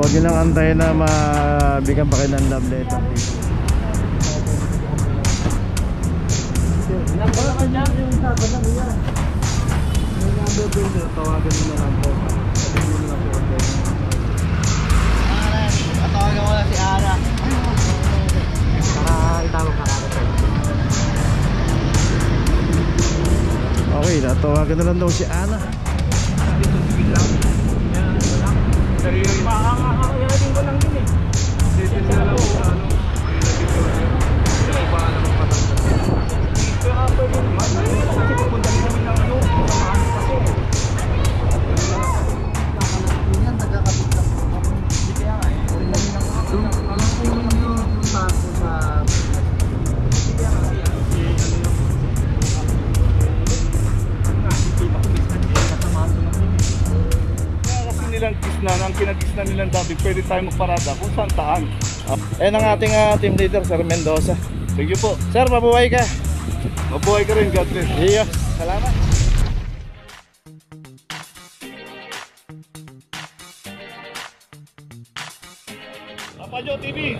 Huwag yun ang antayin na mabigyan pa kayo ng love letter dito. Wala ka dyan yung sabi na kuya. May number doon sir, tawagan nyo na lang po. Sabihin nyo na lang po. Tawagan ko lang si Ana. Para itawag ka kagad sir. Okay, natawagan na lang daw si Ana. Makakakayarin ko lang din eh. Session na lang po ano. Hindi ko pa alam ang patanggal. Kaya pwede naman. Kasi pupunta rin namin ng ano. Samahan kasi. Yan, nagkakabit lang po. Hindi kaya nga eh. Alam ko yung tapo sa... Hindi kaya nga siya. Ang kinagis na nilang dati, pwede tayo magparada kung saan taan. Ayan ang ating team leader, Sir Mendoza. Sige po. Sir, mabuhay ka. Mabuhay ka rin, God bless. Iyo, salamat. Papa Joe TV.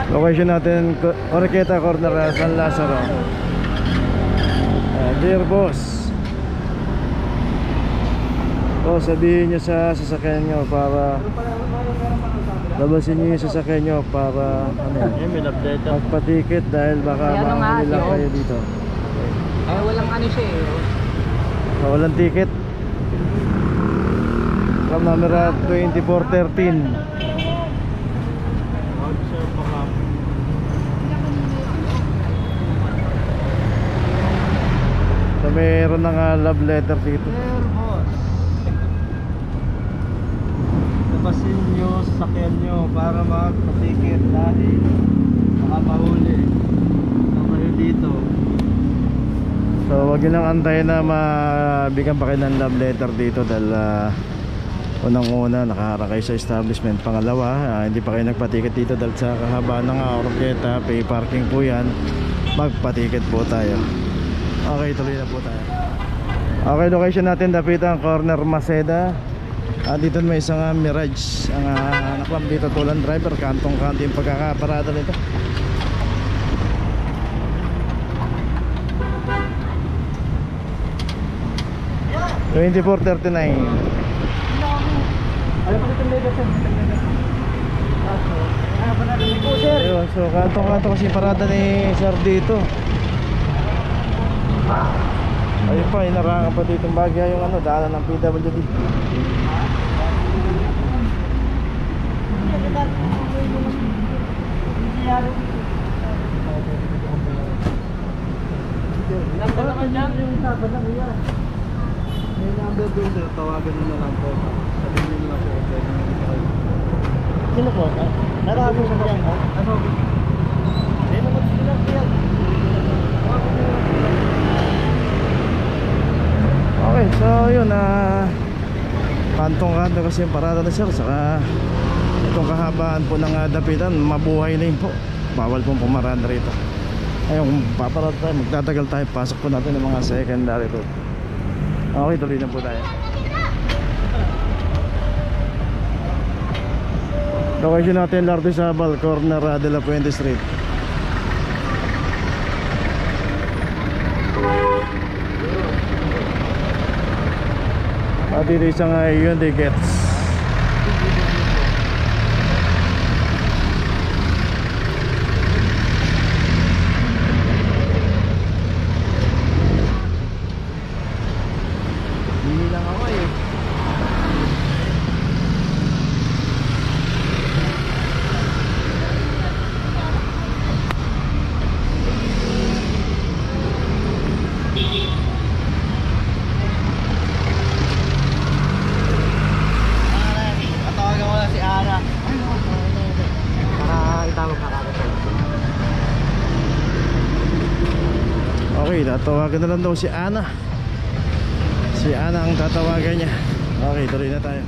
Location natin, Oroqueta Corner, San Lazaro. Dear boss, sabihin nyo sa sasakyan nyo para labasin nyo yung sasakyan nyo para magpatikit dahil baka mahuli lang kayo dito. Ay, walang ano siya eh. Walang ticket. Camera 2413. So mayroon na nga love letter dito. Dear boss, labasin nyo sasakyan nyo para magpatikit dahil baka mahuli na kayo dito. So wag yun lang antayin na mabigyan pa kayo ng love letter dito dahil unang-una nakaharap kayo sa establishment. Pangalawa, hindi pa kayo nagpatiket dito dahil sa kahabaan ng Oroqueta, pay parking po yan. Magpatiket po tayo. Okay, tuloy na po tayo. Okay, location natin Dapitan Corner Maceda. Dito may isang Mirage ang nakwam dito, tulang driver, kantong-kanto yung pagkakaparada nito. $24.39. Ayaw pa dito level sir. Ayaw pa natin po sir. Ayun, so kantong-kanto kasi parada ni sir dito. Ayun pa, inarangan pa dito yung bagya yung daanan ng PWD. Wala ka dyan yung sabi na kuya. May number doon sir, tawagan nyo na lang po. Sabihin nyo na lang po. Sino po? Narami sa dyan ha? Ano? Hindi naman sila kuya. Okay, so yun kantong-kanto kasi yung parada na sir. Saka itong kahabaan po ng Dapitan, mabuhay na yun po. Bawal pong pumarada rito. Ayun, paparada tayo, magtatagal tayo. Pasok po natin ng mga secondary road. Okay, tuloy na po tayo. Location natin Lardizabal Corner de la Puente Street. Dito isang Hyundai Getz. Hindi lang ako eh. Tawagan ko lang si Ana. Para itawag ka kagad sir. Okay, tatawagan na lang daw si Ana. Si Ana ang tatawagan niya. Okay, tuloy na tayo.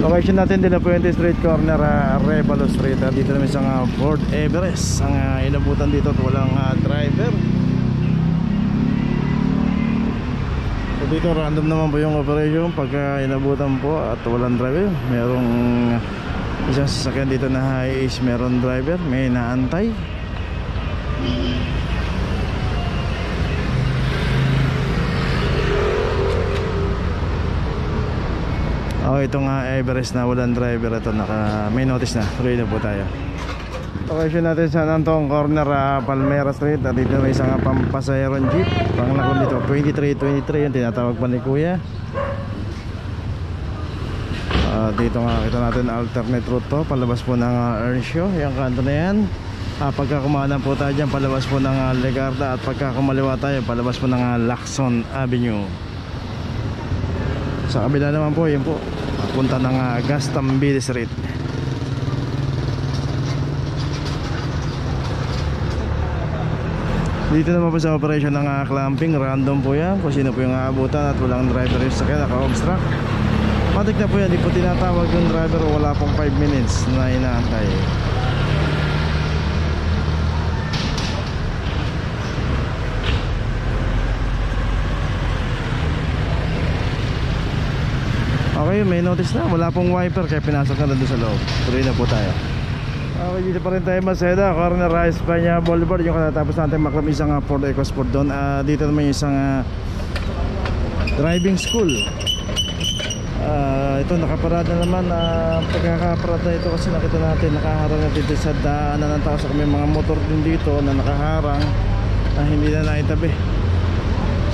Location natin De La Puente Street Corner, Arevalo Street. Dito naman isang Ford Everest. Ang inabutan dito at walang driver. So So dito random naman po yung operation pagka inabutan po at walang driver. Merong isang sasakyan dito na high ace, meron driver, may naantay. Oh, ito nga Everest na walang driver. Ito may notice na. Tuloy na po tayo. Location natin sa Nantong corner, Palmera Street. At dito may isang pampasayaron jeep. Panglakon dito 2323 yung tinatawag pa ni Kuya. Dito nga kita natin alternate route to, palabas po ng Earnshaw, yung kanto na yan. Pagka kumanan po tayo dyan, palabas po ng Legarda. At pagka kumaliwa tayo, palabas po ng Lacson Avenue. Sa kabila naman po, yun po, punta ng Gastambide Street. Dito naman po sa operation ng clamping, random po yan kung sino po yung aabutan at walang driver yung sakyan, naka-obstruct. Matik na po yan, di po tinatawag yung driver, wala pong 5 minutes na inaantay. Okay, may notice na, wala pong wiper kaya pinasok na doon sa loob. Tuloy na po tayo. Okay, dito pa rin tayo Maseda, corner España Boulevard. Yung katatapos natin maklam isang Ford EcoSport doon. Dito naman yung isang driving school. Ito nakaparada naman. Pagkakaparada ito kasi nakita natin nakaharang na dito sa daanan ng tao. So may mga motor din dito na nakaharang na hindi na naitabi.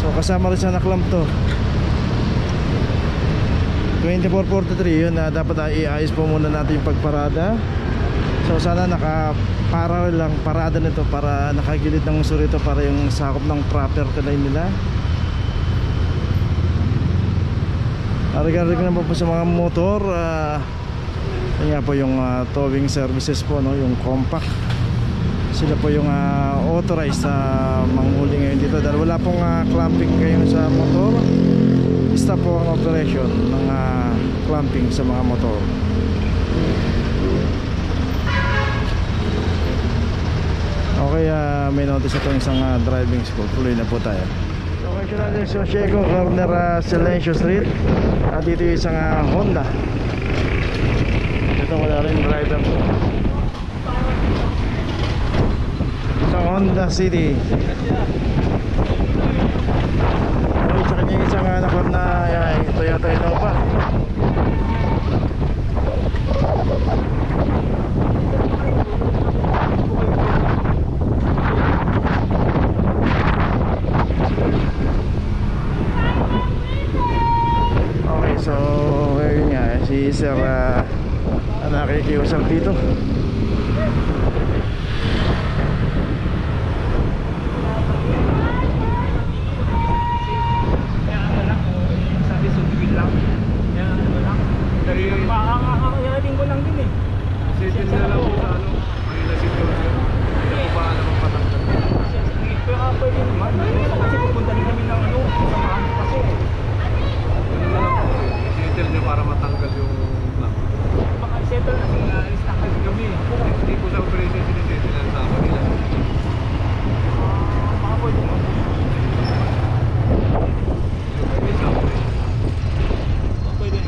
So kasama rin sa naklam to 2443 yun na dapat iayos po muna natin yung pagparada. So sana nakaparallel lang parada nito para nakagilid ng uso rito para yung sakop ng property line nila. Regarding naman po sa mga motor, yun nga po yung towing services po, no? Yung compact, sila po yung authorized sa manghuli ngayon dito dahil wala pong clamping ngayon sa motor. Stop po ang operation ng clamping sa mga motor. Okay, may notice ito isang driving school. Tuloy na po tayo. Location natin sa Siego, corner Silencio Street. At dito yung isang Honda. Ito wala rin driver. Isang Honda City. Okay, sa kanya isang nakot na Toyota Innova. So, yun nga, si Sir nakikiusap dito. Yakapin ko lang din eh. Settle na lang po sa Manila City. Hindi ko pa alam ang patanggal. Pero pwede naman. Kasi pupunta din kami ng samahan ko kasi. Settle nyo para matanggal yung clock. Baka settle na i-stack kasi kami. Hindi po sa operation sinisettle na sa Manila City. Baka pwede naman. Pwede sa operation. Pwede.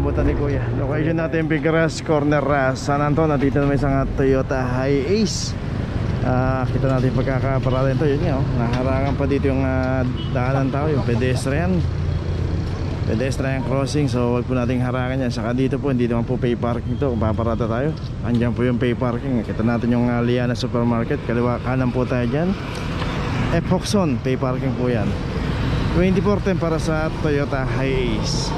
naabutan ni Kuya. Location natin Bigras Corner, San Antonio. Dito naman isang Toyota Hiace. Kita natin pagkakaparada nito. Yun nga, naharangan pa dito yung daanan tao, yung pedestrian crossing. So wag po nating harangan yan. Saka dito po hindi naman po pay parking to. Kung paparada tayo, andyan po yung pay parking. Kita natin yung Liana Supermarket, kaliwa kanan po tayo dyan. Foxon, pay parking po yan. 2410 para sa Toyota Hiace.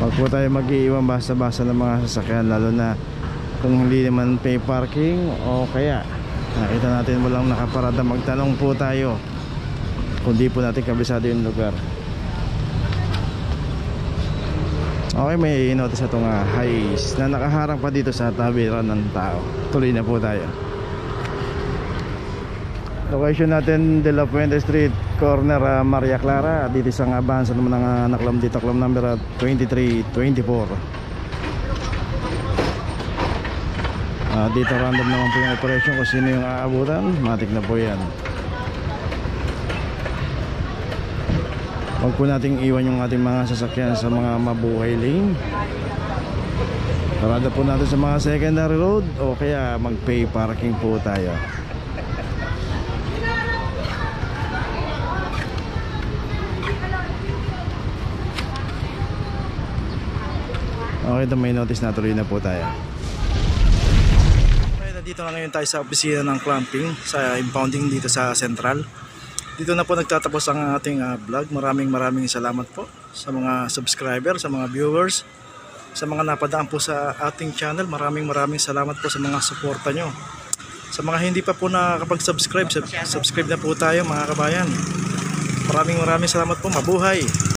Wag po tayo mag-iiwan basta-basta ng mga sasakyan, lalo na kung hindi naman pay parking o kaya nakita natin walang nakaparada, magtanong po tayo kung di po natin kabisado yung lugar. Okay, may notice itong Hiace na nakaharang pa dito sa tabiran ng tao. Tuloy na po tayo. Location natin De La Fuente Street, corner Maria Clara. Dito sa Abansa naman ng naklam dito, naklam number 2324. Dito random naman po yung operation kung sino yung aabutan. Matik na po yan. Huwag po nating iwan yung ating mga sasakyan sa mga mabuhay lane. Parada po natin sa mga secondary road o kaya mag pay parking po tayo. Okay, ito may notice na, tuloy na po tayo. Okay, nandito na ngayon tayo sa opisina ng clamping sa impounding dito sa Central. Dito na po nagtatapos ang ating vlog. Maraming salamat po sa mga subscriber, sa mga viewers, sa mga napadaan po sa ating channel. Maraming salamat po sa mga suporta nyo. Sa mga hindi pa po nakakapag-subscribe, subscribe na po tayo mga kabayan. Maraming salamat po. Mabuhay!